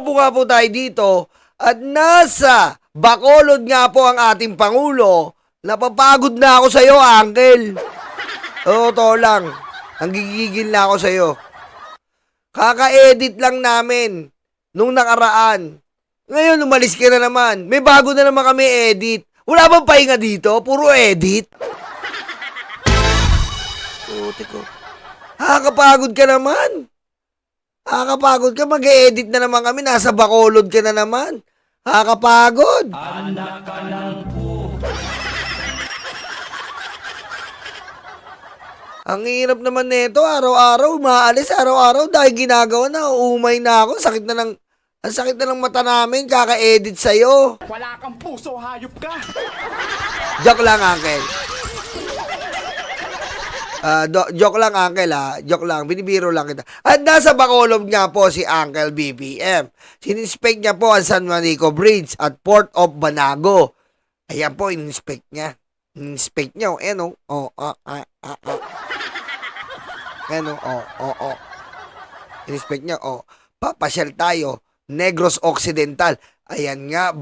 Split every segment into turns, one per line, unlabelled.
po nga po tayo dito at nasa Bacolod nga po ang ating Pangulo. Napapagod na ako sa iyo, Uncle. Oo, to lang. Nanggigigil na ako sa iyo. Kaka-edit lang namin nung nakaraan. Ngayon, umalis ka na naman. May bago na naman kami edit. Wala bang pahinga dito? Puro edit. Puti ko. Nakakapagod ka naman. Nakakapagod ka. Mag-edit na naman kami. Nasa Bacolod ka na naman. Nakakapagod.
Anak ka ng
Ang hirap naman nito. Araw-araw, maalis. Araw-araw, dahil ginagawa na. Umay na ako. Ang sakit na ng mata namin. Kaka-edit sa'yo.
Wala kang puso, hayop ka!
Joke lang, Uncle. Joke lang, Uncle, ha. Joke lang. Binibiro lang kita. At nasa Bacolod nga po si Uncle BBM. Sininspect niya po ang San Juanico Bridge at Port of Banago. Ayan po, ininspect niya. Ininspect niya. Ayan, Ininspect niya, papasyal tayo. Negros Occidental. Ayan nga,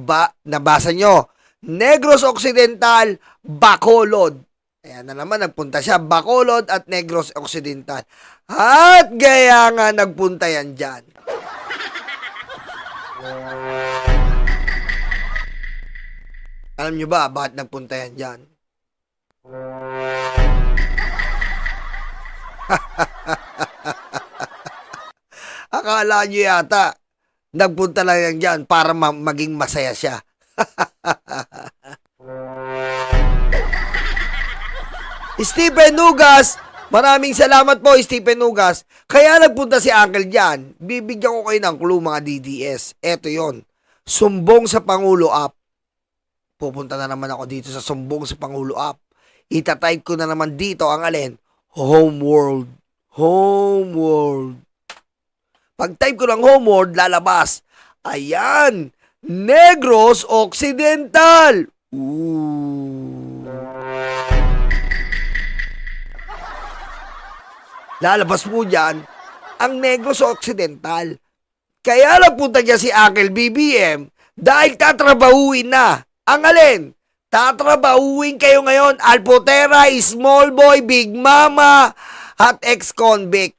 nabasa nyo. Negros Occidental, Bacolod. Ayan na naman, nagpunta siya. Bacolod at Negros Occidental. At gaya nga nagpunta yan dyan. Alam nyo ba, bakit nagpunta yan dyan? Akala nyo yata, nagpunta lang yan dyan para maging masaya siya. Stephen Nugas, maraming salamat po, Stephen Nugas. Kaya nagpunta si Uncle dyan. Bibigyan ko kayo ng clue, mga DDS. Eto yon, Sumbong sa Pangulo app. Pupunta na naman ako dito sa Sumbong sa Pangulo app. Itatype ko na naman dito ang alin? Homeworld. Homeworld. Pag-type ko ng Homeworld, lalabas. Ayan! Negros Occidental! Ooh. Lalabas mo dyan ang Negros Occidental. Kaya nagpunta dyan si Uncle BBM dahil tatrabahuin na. Ang alin? Tatrabahuin kayo ngayon. Alpotera, Small Boy, Big Mama, at ex-convict.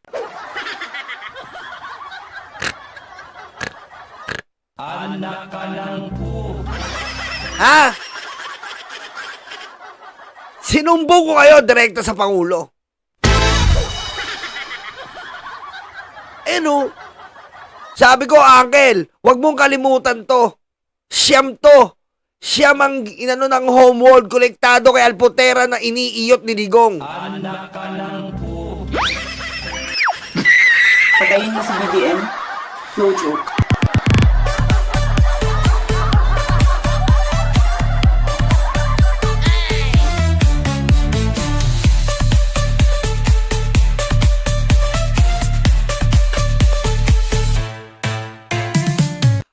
anak ka ng
Ha? Sinumbong ko kayo direkta sa Pangulo. Sabi ko, Uncle, wag mong kalimutan to. Siyam to. Siyam ang inano ng Homeworld kolektado kay Alpotera na iniiyot ni Digong.
anak ka ng
Patayin mo si BBM? No joke.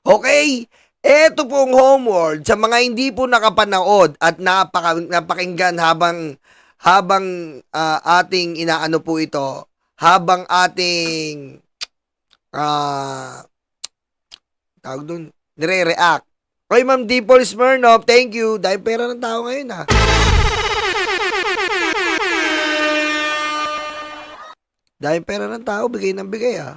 Okay? Eto pong Homeworld sa mga hindi po nakapanood at napakinggan habang ating inaano po ito, habang ating tawag doon, nire-react. Okay, Ma'am Dimple Smirnoff, thank you. Dahil pera ng tao ngayon, ha. Dahil pera ng tao, bigay ng bigay, ha.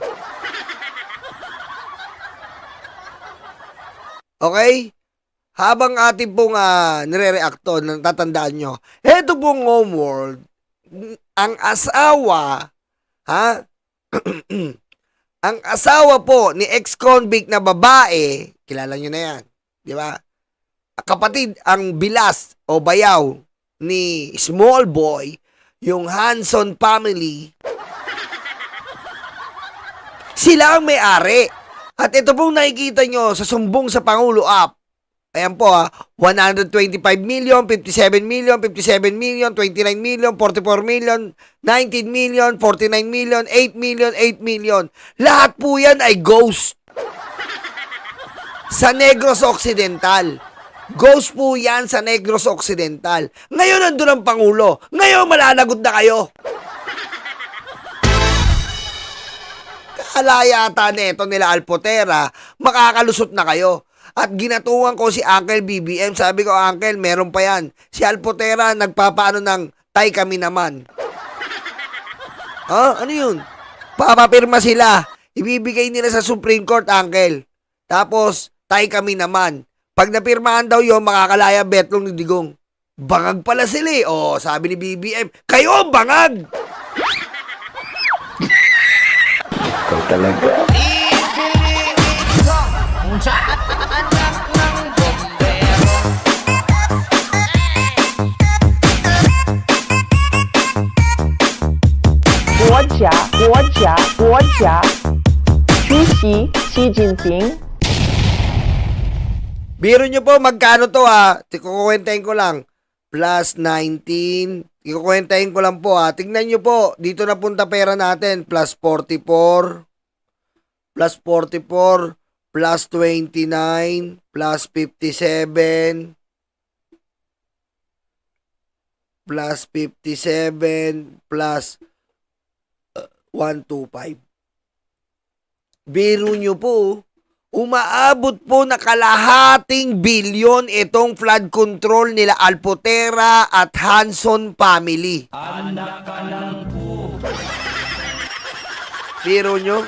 Okay? Habang ating pong nire-react to, natatandaan nyo, eto pong Homeworld, ang asawa, ang asawa po ni ex-convict na babae, kilala nyo na yan, di ba? Kapatid, ang bilas o bayaw ni Small Boy, yung Hanson family, sila ang may-ari. At ito pong nakikita nyo sa Sumbong sa Pangulo app. Ayan po 125 million, 57 million, 57 million, 29 million, 44 million, 19 million, 49 million, 8 million, 8 million. Lahat po yan ay ghost. Sa Negros Occidental. Ghost po yan sa Negros Occidental. Ngayon nandun ang Pangulo. Ngayon malalagot na kayo. Akala yata neto nila Alpotera, makakalusot na kayo. At ginatuan ko si Uncle BBM. Sabi ko, Uncle, meron pa yan. Si Alpotera, nagpapaano ng tay kami naman. Ano yun? Papapirma sila. Ibibigay nila sa Supreme Court, Uncle. Tapos, tay kami naman. Pag napirmahan daw yun, makakalaya betlong ni Digong. Bangag pala sila eh. Oh, sabi ni BBM, kayo bangag!
Ikaw talaga.
Biro nyo po, magkano to Kukwentahin ko lang. Plus 19. Kukwentahin ko lang po Tingnan nyo po, dito na punta pera natin. Plus 44. Plus 44. Plus 29. Plus 57. Plus 57. Plus 125. Biro nyo po, umaabot po na kalahating bilyon itong flood control nila Alpotera at Hanson family.
Anak ka ng po.
Biro nyo?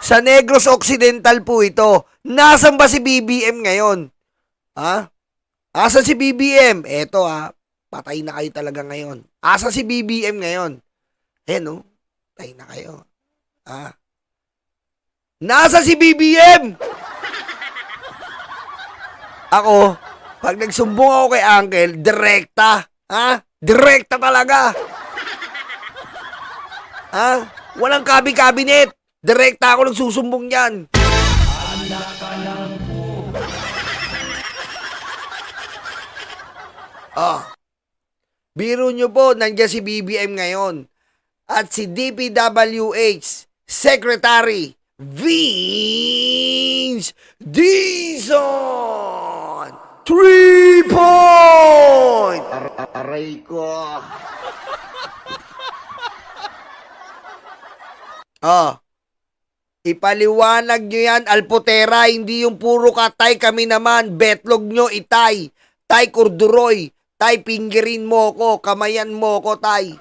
Sa Negros Occidental po ito. Nasaan ba si BBM ngayon? Asan si BBM? Eto patay na kayo talaga ngayon. Asan si BBM ngayon? Patay na kayo. Nasa si BBM? Ako, pag nagsumbong ako kay Uncle, direkta. Direkta talaga. Walang kabi-kabinet. Direkta ako nagsusumbong yan.
Anak ka ng po.
Biro nyo po, nandiyan si BBM ngayon. At si DPWH Secretary Vince Dizon. 3 point! Aray ko. Ipaliwanag nyo yan, Alpotera, hindi yung puro katay kami naman. Betlog nyo, itay. Tay kurduroy. Tay pinggirin mo ko, kamayan mo ko, tay.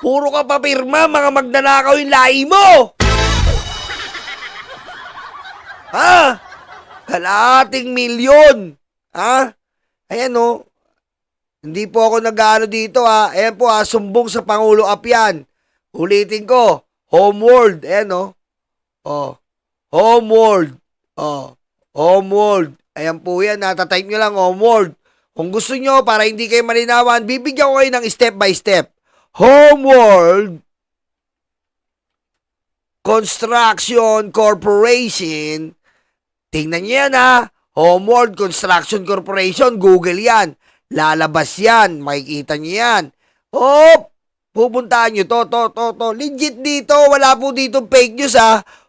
Puro ka papirma, mga magnanakaw yung lahi mo! Kalahating milyon! Ayan hindi po ako nag-ano dito Ayan po sumbong sa Pangulo Apian. Ulitin ko, Homeworld, ayan Homeworld, Homeworld. Ayan po yan, natatype nyo lang, Homeworld. Kung gusto nyo, para hindi kayo malinawan, bibigyan ko kayo ng step by step. Homeworld Construction Corporation. Tingnan nyo yan Homeworld Construction Corporation. Google yan. Lalabas yan. Makikita nyo yan. Pupuntahan nyo to. Legit dito. Wala po dito fake news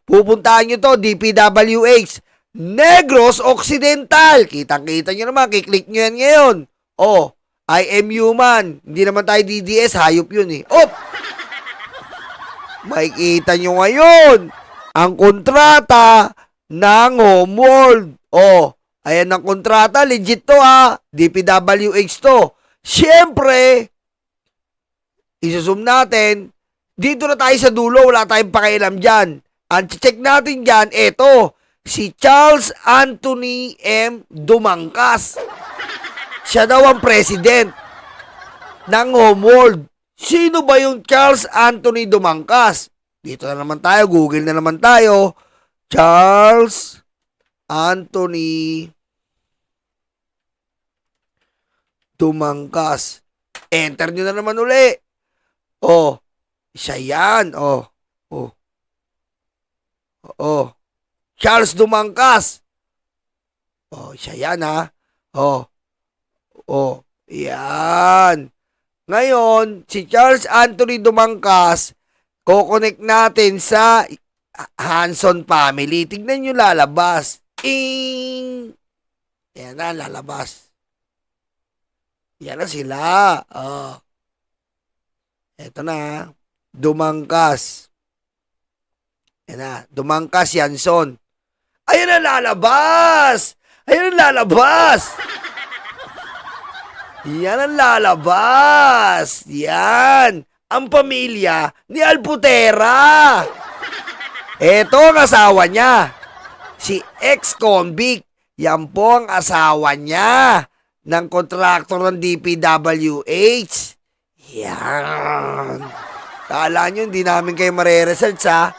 Pupuntahan nyo to. DPWH Negros Occidental. Kitang-kita nyo naman. Kiklik nyo yan ngayon. I am human. Hindi naman tayo DDS. Hayop yun Makikita nyo ngayon ang kontrata ng Homeworld. Ayan ang kontrata. Legit to DPWH to. Siyempre, isusum natin. Dito na tayo sa dulo. Wala tayong pakialam dyan. Ang check natin dyan, eto. Si Charles Anthony M. Dumangkas. Siya daw ang president ng Homeworld. Sino ba yung Charles Anthony Dumangkas? Dito na naman tayo, Google na naman tayo. Charles Anthony Dumangkas. Enter nyo na naman uli. Siya yan. Charles Dumangkas. Siya yan yan. Ngayon, si Charles Anthony Dumangkas, kukonek natin sa Hanson family. Tignan nyo lalabas. Yan na, lalabas. Yan na sila. Eto na. Dumangkas. Yan na. Dumangkas, Yanson. Ayan na lalabas! Ayan ang lalabas! Yan ang lalabas! Yan! Ang pamilya ni Alputera! Eto ang asawa niya. Si ex-convict. Yan po ang asawa niya ng kontraktor ng DPWH. Yan. Kala nyo, hindi namin kayo mareresearch ha.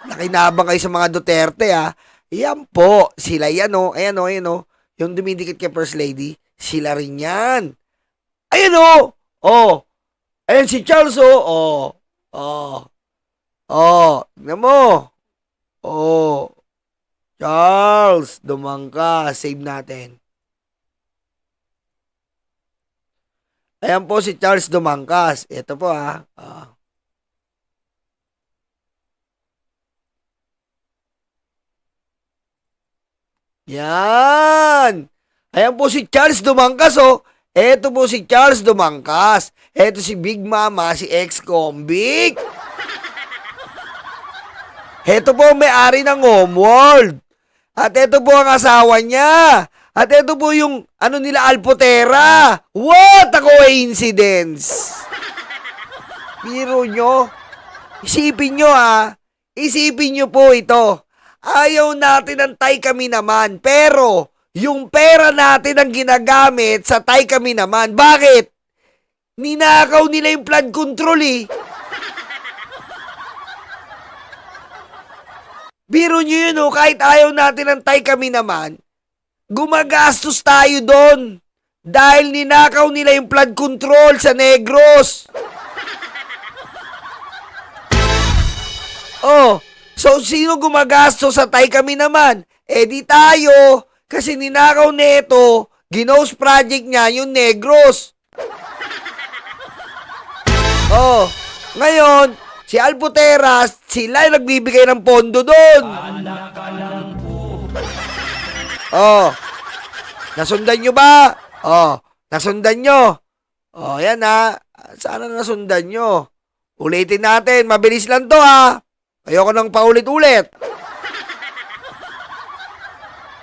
Nakinabang kayo sa mga Duterte ha. Yan po. Sila yan o. Ayan o, ayan o. Yung dumidikit kay First Lady, sila rin yan. Ayan o. Oh. Ayan si Charles o. Oh. Oh. Oh. Tignan mo. Oh. Charles, dumangka. Save natin. Ayan po si Charles Dumangkas. Ito po ha. Yan. Ayan po si Charles Dumangkas oh. Ito po si Charles Dumangkas. Ito si Big Mama, si ex-convict. Ito po ang may-ari ng Homeworld. At ito po ang asawa niya. At ito po yung nila Alputera. What a coincidence! Biro nyo. Isipin nyo ha. Isipin nyo po ito. Ayaw natin ng tay kami naman. Pero, yung pera natin ang ginagamit sa tay kami naman. Bakit? Ninakaw nila yung flood control eh. Biro nyo yun kahit ayaw natin ng tay kami naman, gumagastos tayo doon. Dahil ninakaw nila yung flood control sa Negros. Oh, so sino gumagastos sa tay kami naman? Eh di tayo, kasi ninakaw neto, ginose project niya yung Negros. Oh, ngayon, si Alputera, sila yung nagbibigay ng pondo doon.
Anak ka ng po.
Oh, nasundan nyo ba? Oh, nasundan nyo. Oh, yan ha. Sana nasundan nyo. Ulitin natin, mabilis lang to ha. Ayoko nang paulit-ulit.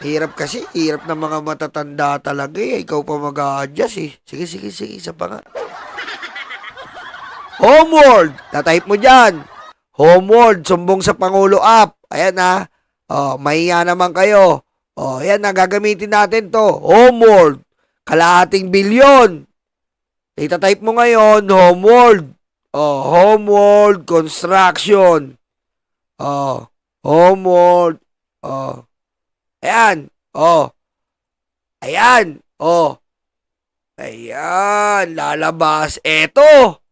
Hirap kasi, hirap ng mga matatanda talaga eh. Ikaw pa mag-a-adjust eh. Sige, isa pa nga. Homeworld, tatype mo dyan. Homeworld, sumbong sa Pangulo app. Ayan ha. Oh, mahiya naman kayo. Oh, ayan na, gagamitin natin to. Homeworld, kalahating bilyon. Itatype mo ngayon, Homeworld. Oh, Homeworld Construction. Oh, Homeworld. Oh. Ayan. Oh. Ayan. Oh. Ayan, lalabas. Eto.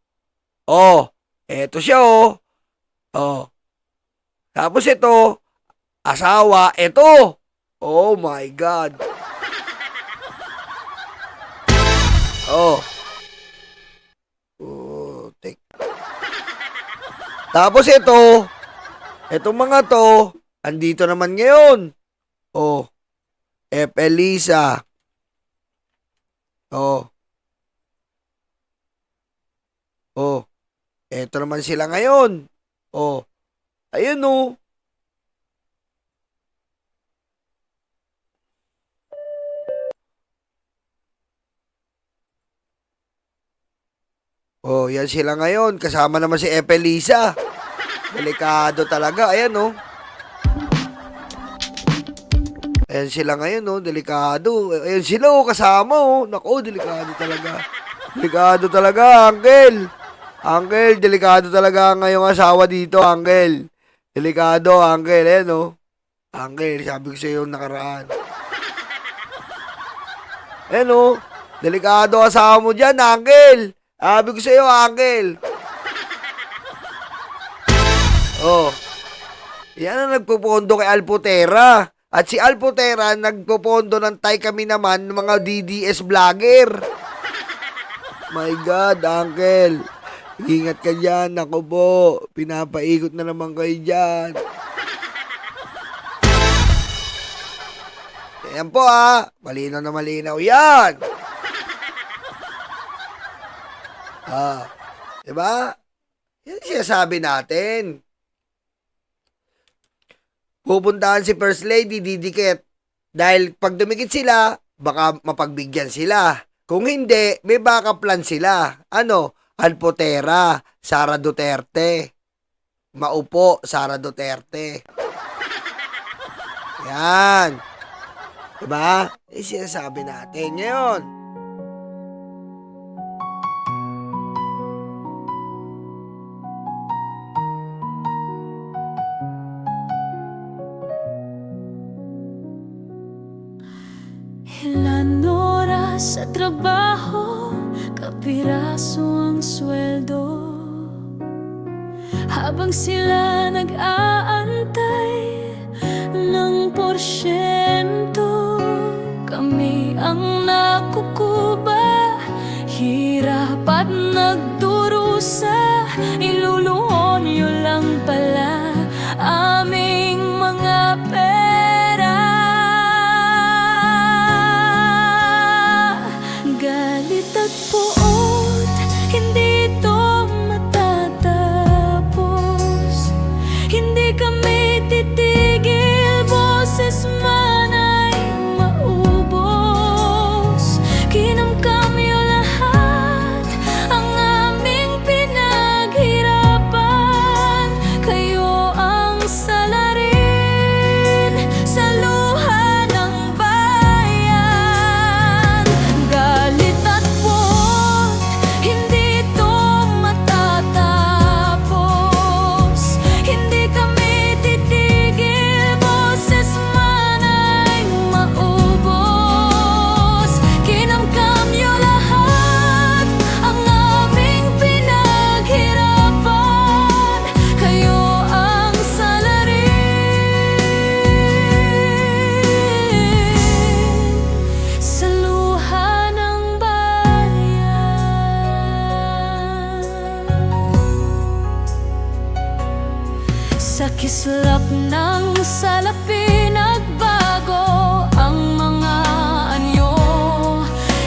Oh, eto siya oh. Oh. Tapos ito, asawa, ito. Oh my God. Oh. Oh, tapos ito, etong mga to, andito naman ngayon. Oh. F. Elisa. Oh. Oh. Eto naman sila ngayon. Oh. Ayun oh. Oh, yan sila ngayon. Kasama naman si F. Elisa. Delikado talaga. Ayan oh. Ayan sila ngayon oh. Delikado. Ayan sila oh. Kasama oh. Naku, delikado talaga. Delikado talaga, Uncle. Uncle, delikado talaga ang ngayong asawa dito, Uncle. Delikado, Uncle. Ayan oh. Uncle, sabi ko sa iyo nakaraan. Ayan oh. Delikado asawa mo dyan, Uncle. Sabi ko sa iyo, Uncle. Oh. Yan ang nagpupondo kay Alputera. At si Alputera nagpupondo ng tay kami naman ng mga DDS vlogger. My God, Uncle. Ingat ka dyan. Ako po. Pinapaikot na naman kayo dyan. Ayan po ha. Malinaw na malinaw. Yan. Ah. Diba? Yan ang sinasabi natin. Pupuntahan si First Lady, didikit. Dahil pag dumikit sila, baka mapagbigyan sila. Kung hindi, may backup plan sila. Ano? Alpotera, Sara Duterte. Maupo, Sara Duterte. Yan. Diba? Sinasabi natin ngayon.
Ilan oras sa trabaho, kapiraso ang sweldo. Habang sila nag-aantay ng porsyento, kami ang nakukuba, hirap at nagdurusa. Iluluhon nyo lang pala aming mga pera. Galit at puot, hindi ito matatapos. Hindi kami titigil, boses man ay maubos. Kinamkam nyo lahat ang aming pinaghirapan. Kayo ang salarin sa luha ng bayan. Galit at puot, hindi ito matatapos. Hindi kami titigil, boses man ay maubos. Kinamkam nyo lahat ang aming pinaghirapan. Kayo ang salarin sa luha ng bayan. Sa kislap ng salapi nagbago ang mga anyo.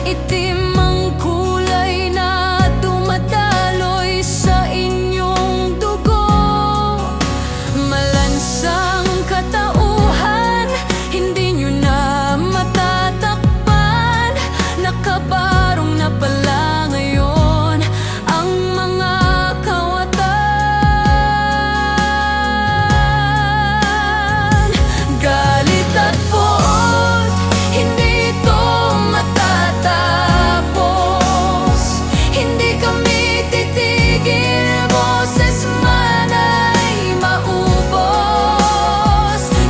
Itim ang kulay na dumadaloy sa inyong dugo. Malansang katauhan, hindi nyo na matatakpan. Nakabarong na pala ngayon ang mga kawatan. Galit at puot, hindi ito matatapos. Hindi kami titigil, boses man ay maubos.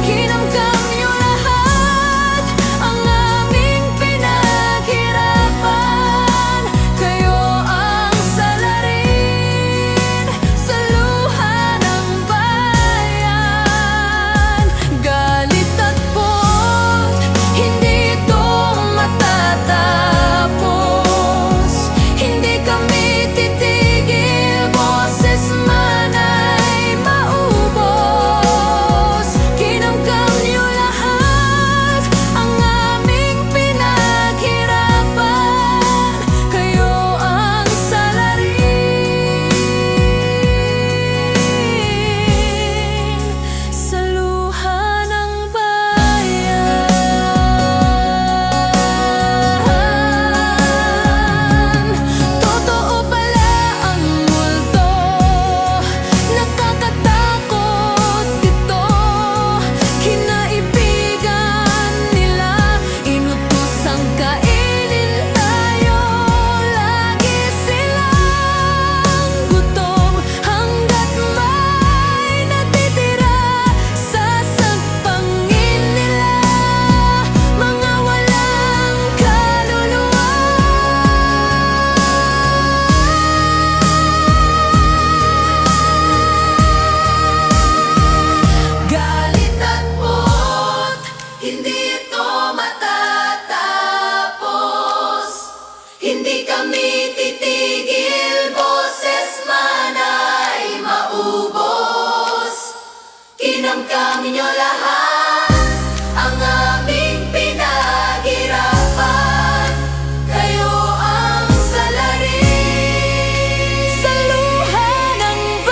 Kinamkam nyo lahat ang aming pinaghirapan. Kayo ang salarin sa luha ng bayan. Galit at puot, hindi ito matatapos. Hindi kami titigil, boses man ay maubos. Kinamkam nyo lahat ang aming pinaghirapan. Kayo ang salarin sa luha ng bayan. Totoo pala ang multo, nakakatakot ito. Kinaibigan nila, inutusang kainin tayo. Lagi silang gutom hanggat may natitira. Sasagpangin nila mga walang kaluluwa. Galit at puot, hindi ito matatapos. Hindi kami titigil, boses man ay maubos. Kinamkam nyo lahat ang aming pinaghirapan. Kayo ang salarin sa luha ng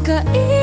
Kain